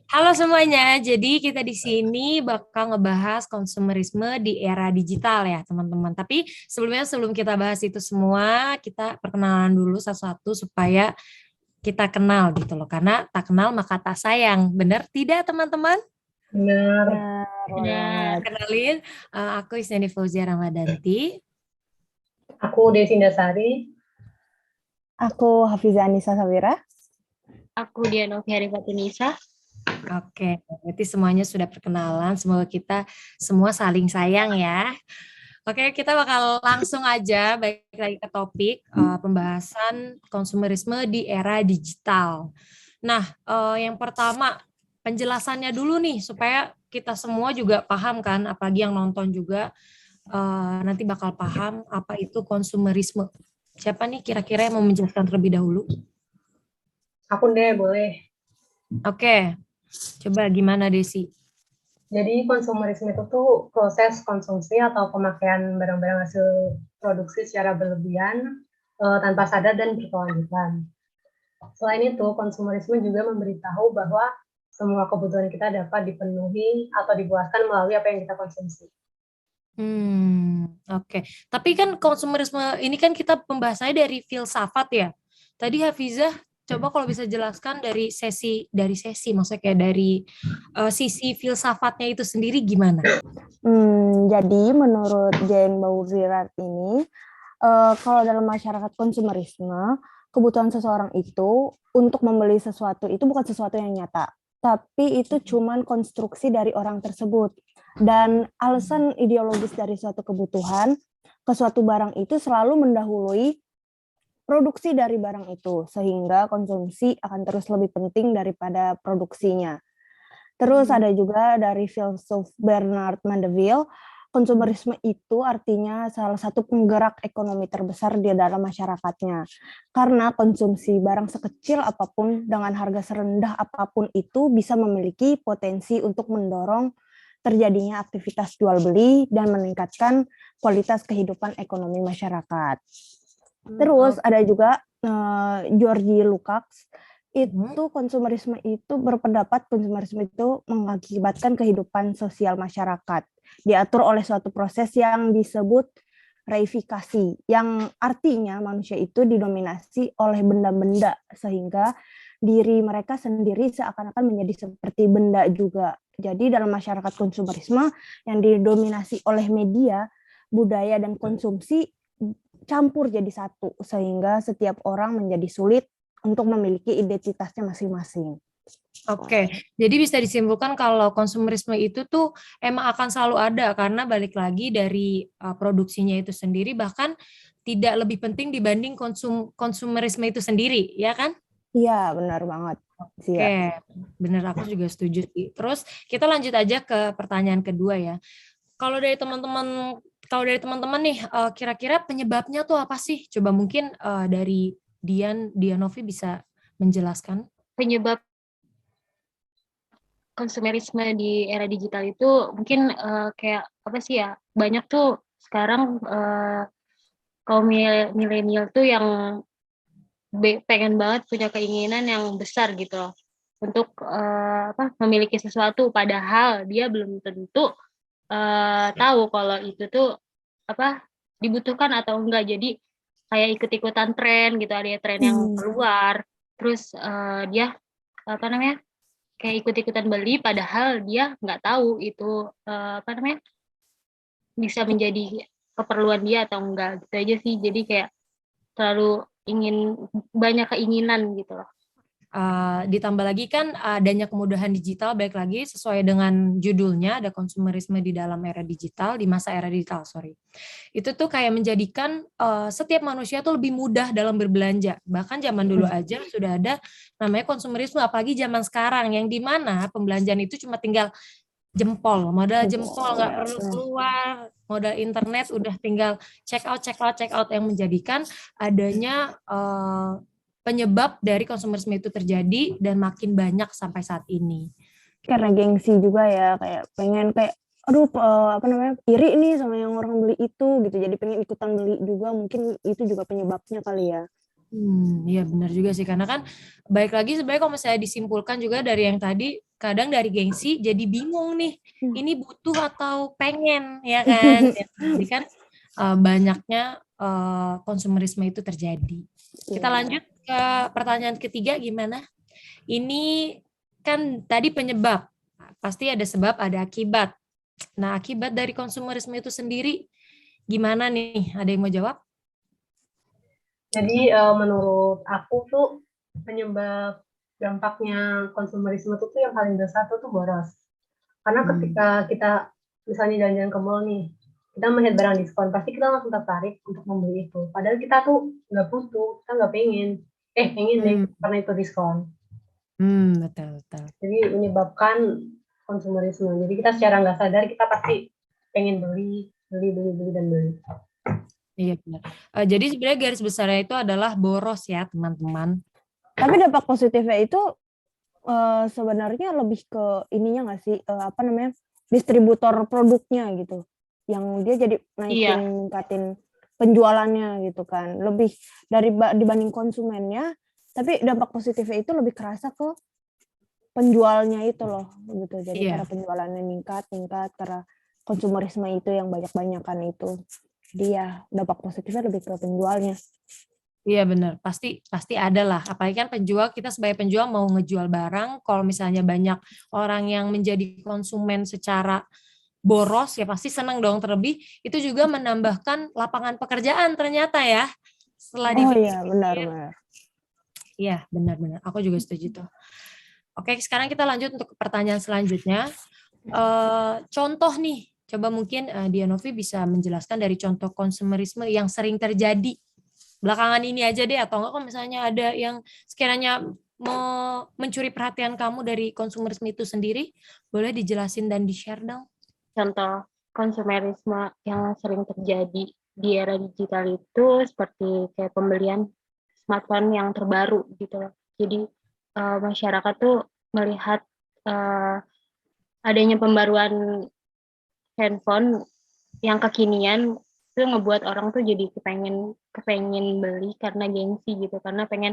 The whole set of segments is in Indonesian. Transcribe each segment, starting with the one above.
Halo semuanya, jadi kita di sini bakal ngebahas konsumerisme di era digital ya teman-teman. Tapi sebelum kita bahas itu semua, kita perkenalan dulu satu-satu supaya kita kenal gitu loh. Karena tak kenal maka tak sayang. Benar tidak teman-teman? Benar. Benar Nah, banget. kenalin, aku Isnani Fauzia Ramadanti. Aku Desi Dasari. Aku Hafiza Anissa Sawira. Aku Dianovi Harifatunisa. Oke, berarti semuanya sudah perkenalan. Semoga kita semua saling sayang ya. Oke, kita bakal langsung aja balik lagi ke topik pembahasan konsumerisme di era digital. Nah, yang pertama penjelasannya dulu nih supaya kita semua juga paham kan, apalagi yang nonton juga nanti bakal paham apa itu konsumerisme. Siapa nih kira-kira yang mau menjelaskan terlebih dahulu? Aku deh boleh. Oke, coba gimana Desi? Jadi konsumerisme itu tuh proses konsumsi atau pemakaian barang-barang hasil produksi secara berlebihan tanpa sadar dan berkelanjutan. Selain itu, konsumerisme juga memberitahu bahwa semua kebutuhan kita dapat dipenuhi atau dipuaskan melalui apa yang kita konsumsi. Oke. Tapi kan konsumerisme ini kan kita pembahasannya dari filsafat ya. Tadi Hafizah, coba kalau bisa jelaskan dari sesi, maksudnya kayak dari sisi filsafatnya itu sendiri gimana? Jadi menurut Jane Baudrillard ini, kalau dalam masyarakat konsumerisme, kebutuhan seseorang itu untuk membeli sesuatu itu bukan sesuatu yang nyata, tapi itu cuman konstruksi dari orang tersebut. Dan alasan ideologis dari suatu kebutuhan ke suatu barang itu selalu mendahului produksi dari barang itu, sehingga konsumsi akan terus lebih penting daripada produksinya. Terus ada juga dari filsuf Bernard Mandeville, konsumerisme itu artinya salah satu penggerak ekonomi terbesar di dalam masyarakatnya. Karena konsumsi barang sekecil apapun dengan harga serendah apapun itu bisa memiliki potensi untuk mendorong terjadinya aktivitas jual beli dan meningkatkan kualitas kehidupan ekonomi masyarakat. Terus ada juga Georgi Lukács, itu konsumerisme itu berpendapat konsumerisme itu mengakibatkan kehidupan sosial masyarakat, diatur oleh suatu proses yang disebut reifikasi, yang artinya manusia itu didominasi oleh benda-benda sehingga diri mereka sendiri seakan-akan menjadi seperti benda juga. Jadi dalam masyarakat konsumerisme yang didominasi oleh media, budaya dan konsumsi campur jadi satu, sehingga setiap orang menjadi sulit untuk memiliki identitasnya masing-masing. Oke, jadi bisa disimpulkan kalau konsumerisme itu tuh emang akan selalu ada karena balik lagi dari produksinya itu sendiri bahkan tidak lebih penting dibanding konsumerisme itu sendiri, ya kan? Iya, benar banget. Oke, bener aku juga setuju sih. Terus kita lanjut aja ke pertanyaan kedua ya. Kalau dari teman-teman, kalau dari teman-teman nih, kira-kira penyebabnya tuh apa sih? Coba mungkin dari Dianovi bisa menjelaskan. Penyebab konsumerisme di era digital itu mungkin kayak apa sih ya? Banyak tuh sekarang kaum milenial tuh yang pengen banget punya keinginan yang besar gitu loh untuk memiliki sesuatu padahal dia belum tentu tahu kalau itu tuh apa dibutuhkan atau enggak. Jadi kayak ikut-ikutan tren gitu, ada tren yang keluar terus dia apa namanya kayak ikut-ikutan beli padahal dia nggak tahu itu apa namanya bisa menjadi keperluan dia atau enggak gitu aja sih. Jadi kayak terlalu banyak keinginan gitu loh. Ditambah lagi kan adanya kemudahan digital, baik lagi sesuai dengan judulnya, ada konsumerisme di dalam era digital, di masa era digital, sorry. Itu tuh kayak menjadikan setiap manusia tuh lebih mudah dalam berbelanja. Bahkan zaman dulu aja sudah ada namanya konsumerisme, apalagi zaman sekarang, yang dimana pembelanjaan itu cuma tinggal modal jempol, nggak perlu keluar, modal internet udah tinggal check out, yang menjadikan adanya penyebab dari konsumerisme itu terjadi dan makin banyak sampai saat ini. Karena gengsi juga ya, kayak pengen kayak aduh apa namanya iri nih sama yang orang beli itu gitu, jadi pengen ikutan beli juga, mungkin itu juga penyebabnya kali ya. Iya benar juga sih karena kan baik lagi sebenarnya kalau misalnya disimpulkan juga dari yang tadi kadang dari gengsi jadi bingung nih ini butuh atau pengen ya kan ya, jadi kan banyaknya konsumerisme itu terjadi. Kita Iya. lanjut ke pertanyaan ketiga gimana? Ini kan tadi penyebab pasti ada sebab ada akibat. Nah akibat dari konsumerisme itu sendiri gimana nih? Ada yang mau jawab? Jadi menurut aku tuh penyebab dampaknya konsumerisme itu tuh yang paling besar tuh boros. Karena Hmm. ketika kita misalnya jalan-jalan ke mall nih, kita melihat barang diskon, pasti kita langsung tertarik untuk membeli itu. Padahal kita tuh nggak butuh, kita nggak pengen. Pengen deh, Hmm. karena itu diskon. Betul betul. Jadi menyebabkan konsumerisme. Jadi kita secara nggak sadar kita pasti pengen beli, beli, beli, beli, dan beli. Iya benar. Jadi sebenarnya garis besarnya itu adalah boros ya teman-teman. Tapi dampak positifnya itu sebenarnya lebih ke ininya nggak sih, apa namanya, distributor produknya gitu, yang dia jadi Iya, ningkatin penjualannya gitu kan, lebih dari dibanding konsumennya, tapi dampak positifnya itu lebih kerasa ke penjualnya itu loh, gitu. Jadi karena Iya, penjualannya meningkat karena konsumerisme itu yang banyak-banyakan itu. Jadi ya dampak positifnya lebih ke penjualnya. iya benar. Pasti pasti ada lah. Apalagi kan penjual kita sebagai penjual mau ngejual barang, kalau misalnya banyak orang yang menjadi konsumen secara boros ya pasti senang dong. Terlebih itu juga menambahkan lapangan pekerjaan ternyata ya. Setelah Oh iya, dipikir-pikir, benar-benar. iya benar-benar. Aku juga setuju tuh. Oke, sekarang kita lanjut untuk pertanyaan selanjutnya. Contoh nih, coba mungkin Dianovi bisa menjelaskan dari contoh konsumerisme yang sering terjadi belakangan ini aja deh, atau enggak kalau misalnya ada yang sekiranya mencuri perhatian kamu dari konsumerisme itu sendiri, boleh dijelasin dan di-share dong. contoh konsumerisme yang sering terjadi di era digital itu seperti kayak pembelian smartphone yang terbaru gitu loh. Jadi masyarakat tuh melihat eh, adanya pembaruan handphone yang kekinian itu ngebuat orang tuh jadi kepengen kepengen beli karena gengsi gitu, karena pengen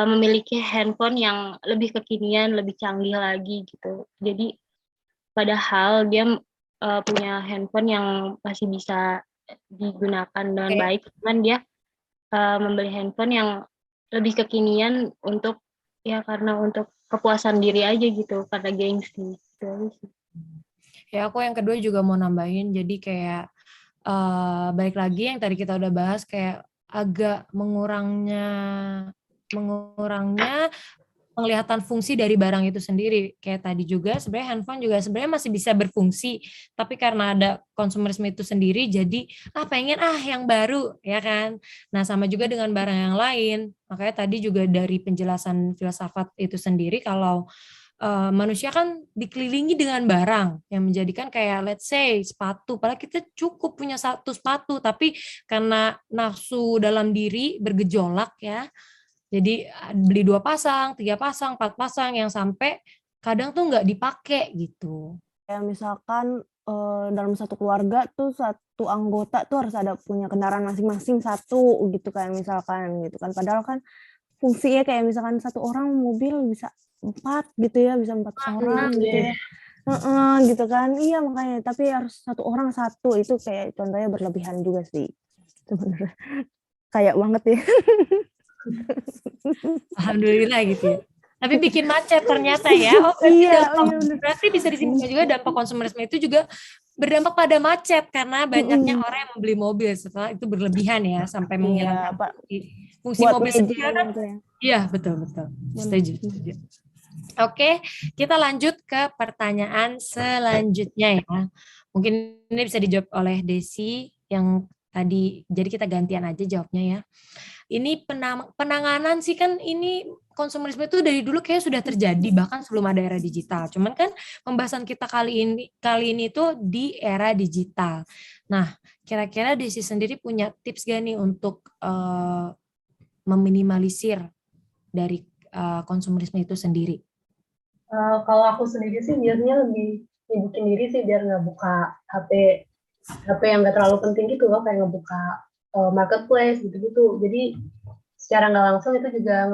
memiliki handphone yang lebih kekinian, lebih canggih lagi gitu. Jadi padahal dia punya handphone yang masih bisa digunakan dengan Oke. baik, cuman dia membeli handphone yang lebih kekinian untuk ya karena untuk kepuasan diri aja gitu, karena gengsi gitu aja sih. Ya aku yang kedua juga mau nambahin, jadi kayak balik lagi yang tadi kita udah bahas kayak agak mengurangnya penglihatan fungsi dari barang itu sendiri. Kayak tadi juga sebenarnya handphone juga sebenarnya masih bisa berfungsi, tapi karena ada konsumerisme itu sendiri jadi pengen yang baru ya kan. Nah, sama juga dengan barang yang lain. Makanya tadi juga dari penjelasan filsafat itu sendiri kalau manusia kan dikelilingi dengan barang yang menjadikan kayak let's say sepatu, padahal kita cukup punya satu sepatu, tapi karena nafsu dalam diri bergejolak ya, jadi beli 2 pasang, 3 pasang, 4 pasang yang sampai kadang tuh nggak dipakai gitu. Kayak misalkan, dalam satu keluarga tuh satu anggota tuh harus ada punya kendaraan masing-masing satu gitu kan misalkan gitu kan. Padahal kan fungsinya kayak misalkan satu orang mobil bisa 4 gitu ya, bisa 4 orang gitu ya. Heeh, gitu kan. Iya makanya, tapi harus satu orang satu, itu kayak contohnya berlebihan juga sih sebenarnya. Kayak banget ya. Alhamdulillah gitu ya. Tapi bikin macet ternyata ya. Oh berarti Iya, dampak, iya bener. berarti bisa disimpulkan juga dampak konsumerisme itu juga berdampak pada macet karena banyaknya Mhm. orang yang membeli mobil setelah itu berlebihan ya sampai Iya, menghilangkan Pak, fungsi buat mobil sendiri kan. mejeng gitu ya. Iya betul betul. Bener. Setuju, setuju. Oke, kita lanjut ke pertanyaan selanjutnya ya. Mungkin ini bisa dijawab oleh Desi yang tadi, jadi kita gantian aja jawabnya ya. Ini penanganan sih kan ini konsumerisme itu dari dulu kayak sudah terjadi bahkan sebelum ada era digital. Cuman kan pembahasan kita kali ini itu di era digital. Nah, kira-kira Desi sendiri punya tips gak nih untuk meminimalisir dari konsumerisme itu sendiri? Kalau aku sendiri sih biasanya lebih nyibukin diri sih biar nggak buka HP HP yang nggak terlalu penting gitu loh, kayak ngebuka marketplace gitu-gitu. Jadi secara nggak langsung itu juga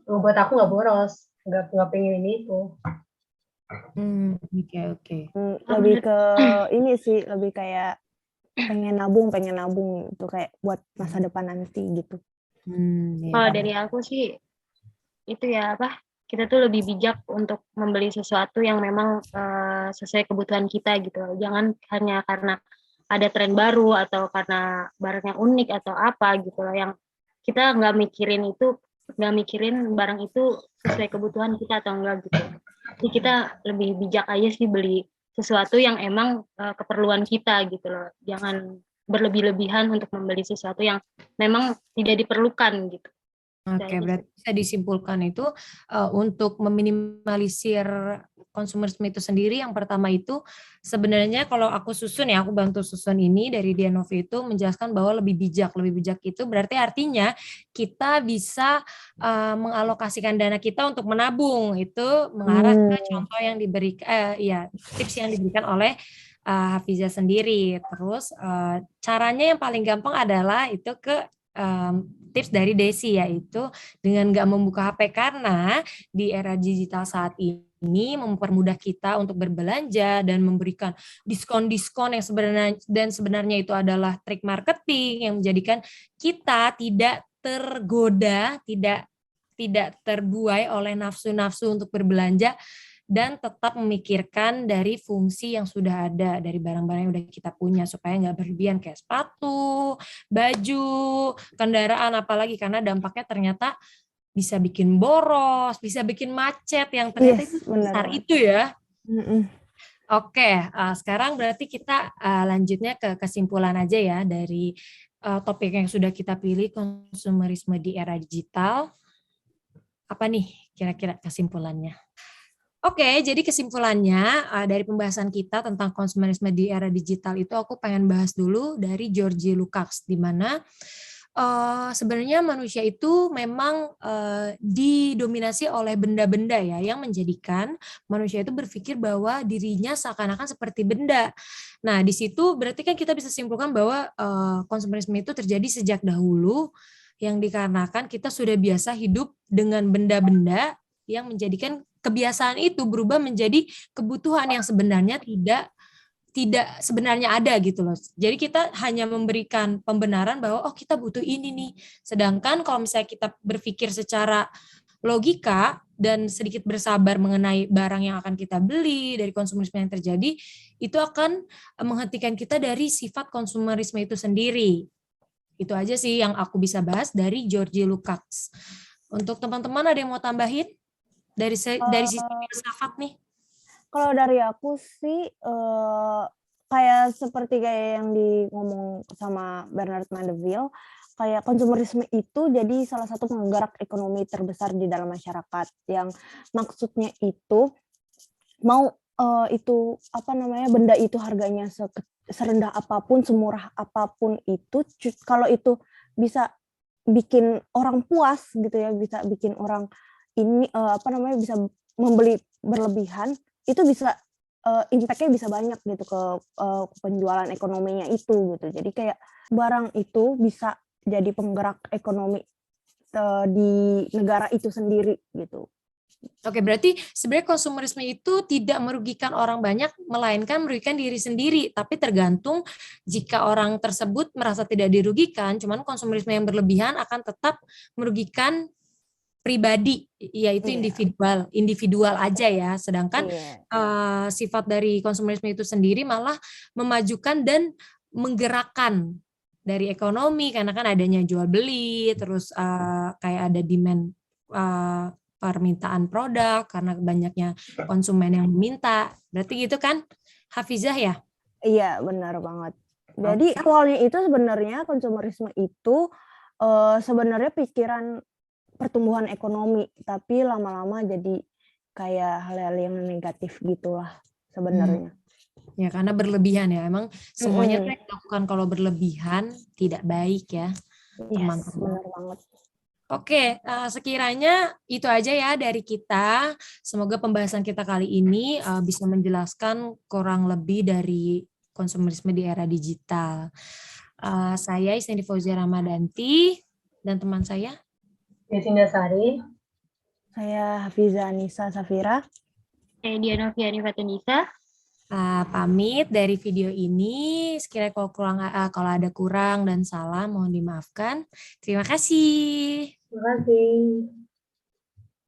ngebuat aku nggak boros, nggak pengen ini itu. Oke. Lebih ke ini sih, lebih kayak pengen nabung itu kayak buat masa depan nanti gitu. Kalau dari aku sih itu ya kita tuh lebih bijak untuk membeli sesuatu yang memang sesuai kebutuhan kita gitu. Jangan hanya karena ada tren baru atau karena barangnya unik atau apa gitu loh, yang kita nggak mikirin barang itu sesuai kebutuhan kita atau enggak gitu. Jadi kita lebih bijak aja sih beli sesuatu yang emang keperluan kita gitu loh. Jangan berlebih-lebihan untuk membeli sesuatu yang memang tidak diperlukan gitu. Oke, berarti bisa disimpulkan itu untuk meminimalisir konsumerisme itu sendiri, yang pertama itu sebenarnya kalau aku bantu susun ini dari Dianovi itu menjelaskan bahwa lebih bijak itu berarti artinya kita bisa mengalokasikan dana kita untuk menabung, itu mengarah ke contoh yang diberikan, tips yang diberikan oleh Hafizah sendiri. Terus caranya yang paling gampang adalah itu tips dari Desi, yaitu dengan nggak membuka HP, karena di era digital saat ini mempermudah kita untuk berbelanja dan memberikan diskon-diskon yang sebenarnya itu adalah trik marketing yang menjadikan kita tidak tergoda, tidak terbuai oleh nafsu-nafsu untuk berbelanja, dan tetap memikirkan dari fungsi yang sudah ada dari barang-barang yang udah kita punya, supaya nggak berlebihan kayak sepatu, baju, kendaraan, apalagi karena dampaknya ternyata bisa bikin boros, bisa bikin macet yang ternyata itu besar itu ya. Oke, sekarang berarti kita lanjutnya ke kesimpulan aja ya dari topik yang sudah kita pilih, konsumerisme di era digital. Apa nih kira-kira kesimpulannya? Oke, jadi kesimpulannya dari pembahasan kita tentang konsumerisme di era digital itu aku pengen bahas dulu dari George Lukács, di mana sebenarnya manusia itu memang didominasi oleh benda-benda ya, yang menjadikan manusia itu berpikir bahwa dirinya seakan-akan seperti benda. Nah, di situ berarti kan kita bisa simpulkan bahwa konsumerisme itu terjadi sejak dahulu, yang dikarenakan kita sudah biasa hidup dengan benda-benda yang menjadikan kebiasaan itu berubah menjadi kebutuhan yang sebenarnya tidak sebenarnya ada gitu loh. Jadi kita hanya memberikan pembenaran bahwa kita butuh ini nih. Sedangkan kalau misalnya kita berpikir secara logika dan sedikit bersabar mengenai barang yang akan kita beli, dari konsumerisme yang terjadi, itu akan menghentikan kita dari sifat konsumerisme itu sendiri. Itu aja sih yang aku bisa bahas dari George Lukács. Untuk teman-teman ada yang mau tambahin? Dari sisi filsafat nih? Kalau dari aku sih kayak yang ngomong sama Bernard Mandeville, kayak konsumerisme itu jadi salah satu penggerak ekonomi terbesar di dalam masyarakat, yang maksudnya itu mau itu benda itu harganya serendah apapun, semurah apapun itu, kalau itu bisa bikin orang puas gitu ya, bisa bikin orang ini bisa membeli berlebihan, itu bisa impact-nya bisa banyak gitu ke penjualan ekonominya itu gitu. Jadi kayak barang itu bisa jadi penggerak ekonomi di negara itu sendiri gitu. Oke, berarti sebenarnya konsumerisme itu tidak merugikan orang banyak, melainkan merugikan diri sendiri. Tapi tergantung, jika orang tersebut merasa tidak dirugikan, cuman konsumerisme yang berlebihan akan tetap merugikan pribadi, yaitu individual aja ya. Sedangkan sifat dari konsumerisme itu sendiri malah memajukan dan menggerakkan dari ekonomi, karena kan adanya jual beli, terus kayak ada demand permintaan produk karena banyaknya konsumen yang meminta. Berarti gitu kan, Hafizah ya? Iya, benar banget. Jadi awalnya itu sebenarnya konsumerisme itu sebenarnya pikiran pertumbuhan ekonomi, tapi lama-lama jadi kayak hal-hal yang negatif gitulah sebenarnya. Ya, karena berlebihan ya. Emang semuanya tuh yang dilakukan kalau berlebihan tidak baik ya, teman-teman. Benar banget. Oke, sekiranya itu aja ya dari kita. Semoga pembahasan kita kali ini bisa menjelaskan kurang lebih dari konsumerisme di era digital. Saya Isnedi Fauzia Ramadanti dan teman saya. Desinda Sari. Saya Hafiza Anissa Safira. Saya Diana Fiani Fatunisa. Pamit dari video ini. Sekiranya kalau ada kurang dan salah mohon dimaafkan. Terima kasih. Terima kasih.